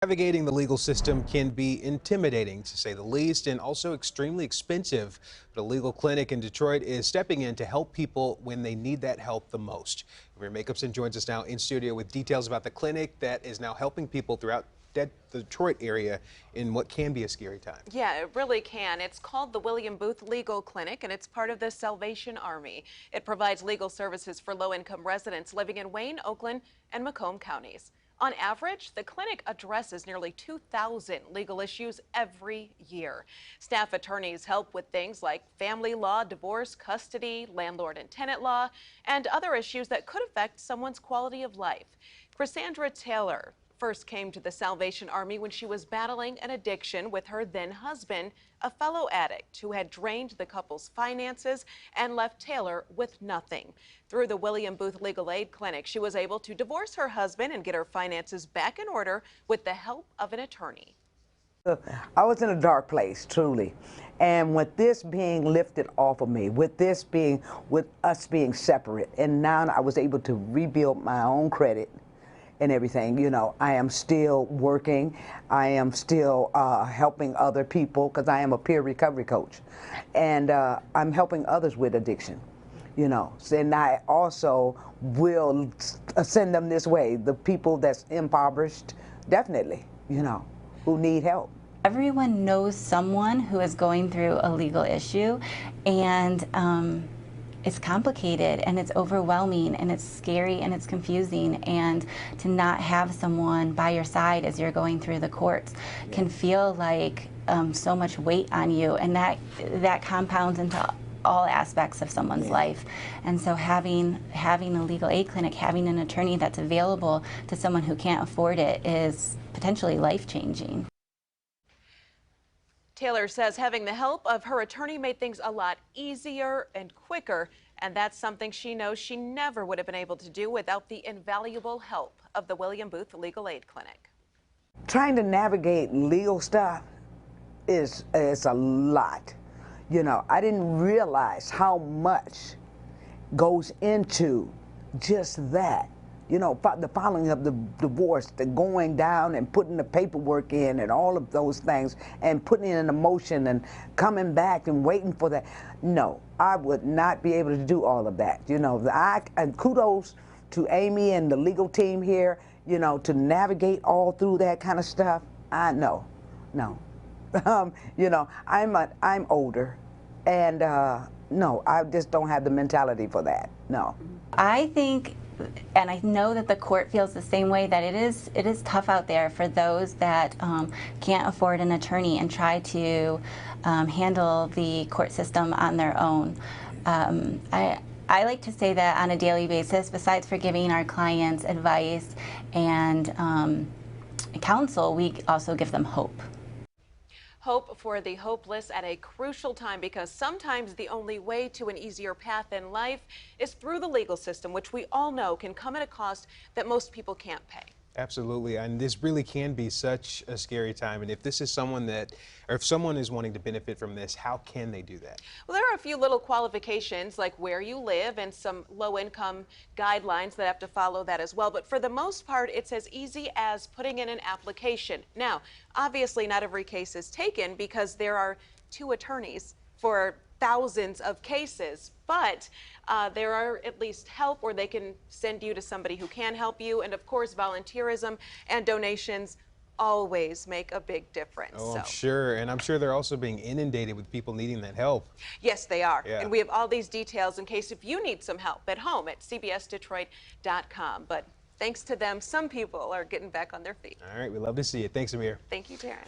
Navigating the legal system can be intimidating, to say the least, and also extremely expensive. But a legal clinic in Detroit is stepping in to help people when they need that help the most. Maria Jacobson joins us now in studio with details about the clinic that is now helping people throughout the Detroit area in what can be a scary time. Yeah, it really can. It's called the William Booth Legal Clinic, and it's part of the Salvation Army. It provides legal services for low-income residents living in Wayne, Oakland, and Macomb counties. On average, the clinic addresses nearly 2,000 legal issues every year. Staff attorneys help with things like family law, divorce, custody, landlord and tenant law, and other issues that could affect someone's quality of life. Cassandra Taylor first came to the Salvation Army when she was battling an addiction with her then husband, a fellow addict who had drained the couple's finances and left Taylor with nothing. Through the William Booth Legal Aid Clinic, she was able to divorce her husband and get her finances back in order with the help of an attorney. I was in a dark place, truly. And with this being lifted off of me, with us being separate, and now I was able to rebuild my own credit and everything. You know, I am still working. I am still helping other people because I am a peer recovery coach. And I'm helping others with addiction, you know. And I also will send them this way, the people that's impoverished, definitely, you know, who need help. Everyone knows someone who is going through a legal issue, and it's complicated and it's overwhelming and it's scary and it's confusing, and to not have someone by your side as you're going through the courts can feel like so much weight on you, and that compounds into all aspects of someone's life. And so having a legal aid clinic, having an attorney that's available to someone who can't afford it is potentially life-changing. Taylor says having the help of her attorney made things a lot easier and quicker, and that's something she knows she never would have been able to do without the invaluable help of the William Booth Legal Aid Clinic. Trying to navigate legal stuff is a lot. You know, I didn't realize how much goes into just that. You know, the filing of the divorce, the going down and putting the paperwork in and all of those things, and putting in a motion and coming back and waiting for that. No, I would not be able to do all of that. You know, and kudos to Amy and the legal team here, you know, to navigate all through that kind of stuff. No. You know, I'm older, and no, I just don't have the mentality for that. No. I think, and I know that the court feels the same way, that it is tough out there for those that can't afford an attorney and try to handle the court system on their own. I like to say that on a daily basis, besides for giving our clients advice and counsel, we also give them hope. Hope for the hopeless at a crucial time, because sometimes the only way to an easier path in life is through the legal system, which we all know can come at a cost that most people can't pay. Absolutely, and this really can be such a scary time. And if this is someone if someone is wanting to benefit from this, how can they do that? Well, there are a few little qualifications, like where you live and some low-income guidelines that have to follow that as well. But for the most part, it's as easy as putting in an application. Now, obviously, not every case is taken because there are 2 attorneys for thousands of cases, but there are at least help, or they can send you to somebody who can help you. And of course, volunteerism and donations always make a big difference. Oh, I'm sure. And I'm sure they're also being inundated with people needing that help. Yes, they are. Yeah. And we have all these details in case if you need some help at home at cbsdetroit.com. But thanks to them, some people are getting back on their feet. All right, we love to see it. Thanks, Amir. Thank you, Taryn.